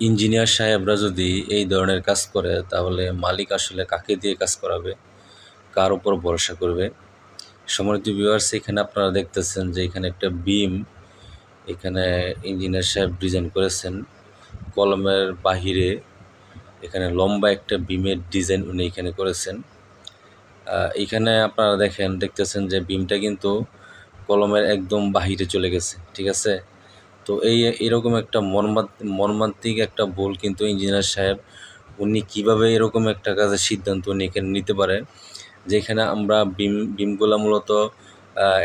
Engineer সাহেবরা যদি এই ধরনের কাজ করে তাহলে মালিক আসলে কাকে দিয়ে কাজ করাবে, কার উপর ভরসা করবে? সম্মানিত ভিউয়ার্স, এখানে আপনারা দেখতেছেন যে এখানে একটা বিম এখানে ইঞ্জিনিয়ার সাহেব ডিজাইন করেছেন কলমের বাহিরে। এখানে লম্বা একটা বিমের ডিজাইন উনি এখানে করেছেন। এখানে আপনারা দেখতেছেন যে বিমটা কিন্তু কলমের একদম বাহিরে চলে গেছে, ঠিক আছে? তো এরকম একটা মর্মান্তিক একটা ভুল কিন্তু ইঞ্জিনিয়ার সাহেব উনি কিভাবে এরকম একটা কাজের সিদ্ধান্ত উনি এখানে নিতে পারে, যেখানে আমরা বিমগুলা মূলত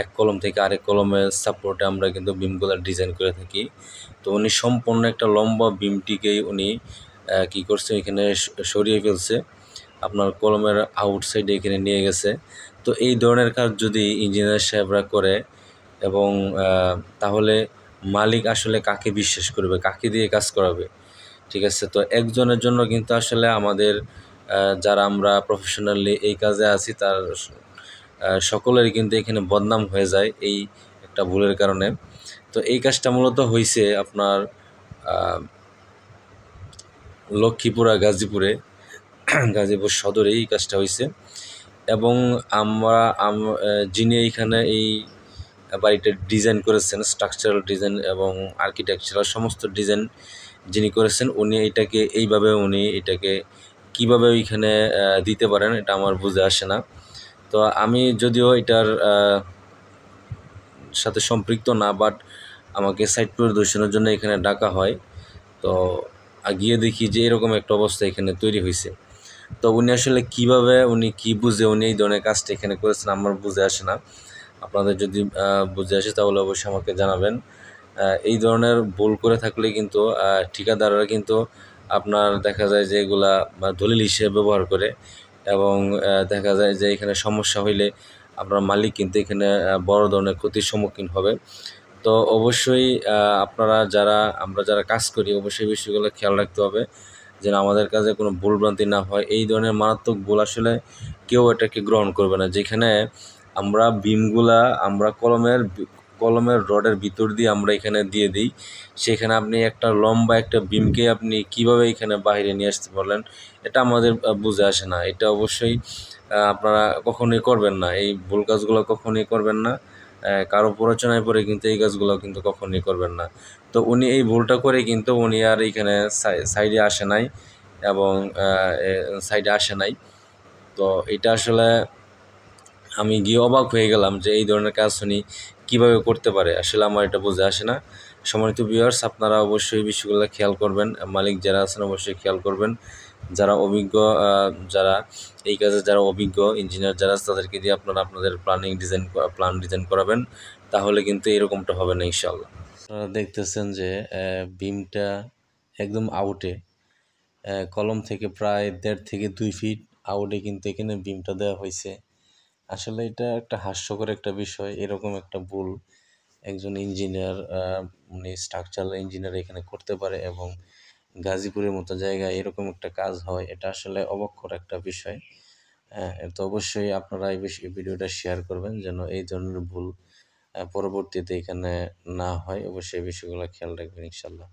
এক কলম থেকে আরেক কলমের সাপোর্টে আমরা কিন্তু বিমগুলা ডিজাইন করে থাকি। তো উনি সম্পূর্ণ একটা লম্বা বিমটিকেই উনি কী করছে, এখানে সরিয়ে ফেলছে, আপনার কলমের আউটসাইডে এখানে নিয়ে গেছে। তো এই ধরনের কাজ যদি ইঞ্জিনিয়ার সাহেবরা করে এবং তাহলে মালিক আসলে কাকে বিশ্বাস করবে, কাকে দিয়ে কাজ করাবে? ঠিক আছে? তো একজনের জন্য কিন্তু আসলে আমাদের যারা আমরা প্রফেশনালি এই কাজে আছি তার সকলেরই কিন্তু এখানে বদনাম হয়ে যায় এই একটা ভুলের কারণে। তো এই কাজটা মূলত হইছে আপনার লক্ষ্মীপুরা গাজীপুরে গাজীপুর সদরে এই কাজটা হইছে। এবং যিনি এইখানে এই বাড়িটা ডিজাইন করেছেন, স্ট্রাকচারাল ডিজাইন এবং আর্কিটেকচারাল সমস্ত ডিজাইন যিনি করেছেন, উনি এটাকে কীভাবে ওইখানে দিতে পারেন এটা আমার বুঝে আসে না। তো আমি যদিও এটার সাথে সম্পৃক্ত না, বাট আমাকে সাইট পরিদর্শনের জন্য এখানে ডাকা হয়। তো গিয়ে দেখি যে এরকম একটা অবস্থা এখানে তৈরি হয়েছে। তো উনি আসলে কীভাবে, উনি কী বুঝে উনি এই ধরনের কাজটা এখানে করেছেন আমার বুঝে আসে না। আপনাদের যদি বুঝে আসে তাহলে অবশ্যই আমাকে জানাবেন। এই ধরনের ভুল করে থাকলে কিন্তু ঠিকাদাররা কিন্তু আপনার দেখা যায় যে এগুলা দলিল হিসেবে ব্যবহার করে এবং দেখা যায় যে এখানে সমস্যা হইলে আপনার মালিক কিন্তু এখানে বড় ধরনের ক্ষতির সম্মুখীন হবে। তো অবশ্যই আমরা যারা কাজ করি অবশ্যই বিষয়গুলো খেয়াল রাখতে হবে যেন আমাদের কাজে কোনো ভুলভ্রান্তি না হয়। এই ধরনের মারাত্মক ভুল আসলে কেউ এটাকে গ্রহণ করবে না, যেখানে আমরা বিমগুলা আমরা কলমের রডের ভিতর দিয়ে আমরা এখানে দিয়ে দিই, সেখানে আপনি একটা লম্বা একটা বিমকে আপনি কিভাবে এখানে বাইরে নিয়ে আসতে পারলেন, এটা আমাদের বুঝে আসে না। এটা অবশ্যই আপনারা কখনোই করবেন না, এই ভুল কাজগুলো কখনোই করবেন না। কারো প্ররোচনায় পড়ে কিন্তু এই কাজগুলো কিন্তু কখনোই করবেন না। তো উনি এই ভুলটা করে কিন্তু উনি আর এইখানে সাইডে আসে নাই এবং সাইডে আসে নাই। তো এটা আসলে আমি গিয়ে অবাক হয়ে গেলাম যে এই ধরনের কাজ উনি কীভাবে করতে পারে, আসলে আমার এটা বুঝে আসে না। সম্মানিত ভিউয়ার্স, আপনারা অবশ্যই বিষয়গুলো খেয়াল করবেন, মালিক যারা আছেন অবশ্যই খেয়াল করবেন। যারা অভিজ্ঞ যারা এই কাজে যারা অভিজ্ঞ ইঞ্জিনিয়ার যারা আছে তাদেরকে দিয়ে আপনারা আপনাদের প্ল্যান ডিজাইন করাবেন, তাহলে কিন্তু এরকমটা হবে না ইনশাআল্লাহ। আপনারা দেখতেছেন যে বিমটা একদম আউটে, কলম থেকে প্রায় 1.5 থেকে 2 ফিট আউটে কিন্তু এখানে বিমটা দেওয়া হয়েছে। আসলে এটা একটা হাস্যকর একটা বিষয়, এরকম একটা ভুল একজন ইঞ্জিনিয়ার উনি স্ট্রাকচারাল ইঞ্জিনিয়ার এখানে করতে পারে এবং গাজীপুরের মতো জায়গায় এরকম একটা কাজ হয়, এটা আসলে অবাককর একটা বিষয়। তো অবশ্যই আপনারা এই ভিডিওটা শেয়ার করবেন যেন এই ধরনের ভুল পরবর্তীতে এখানে না হয়। অবশ্যই এই বিষয়গুলো খেয়াল রাখবেন ইনশাল্লাহ।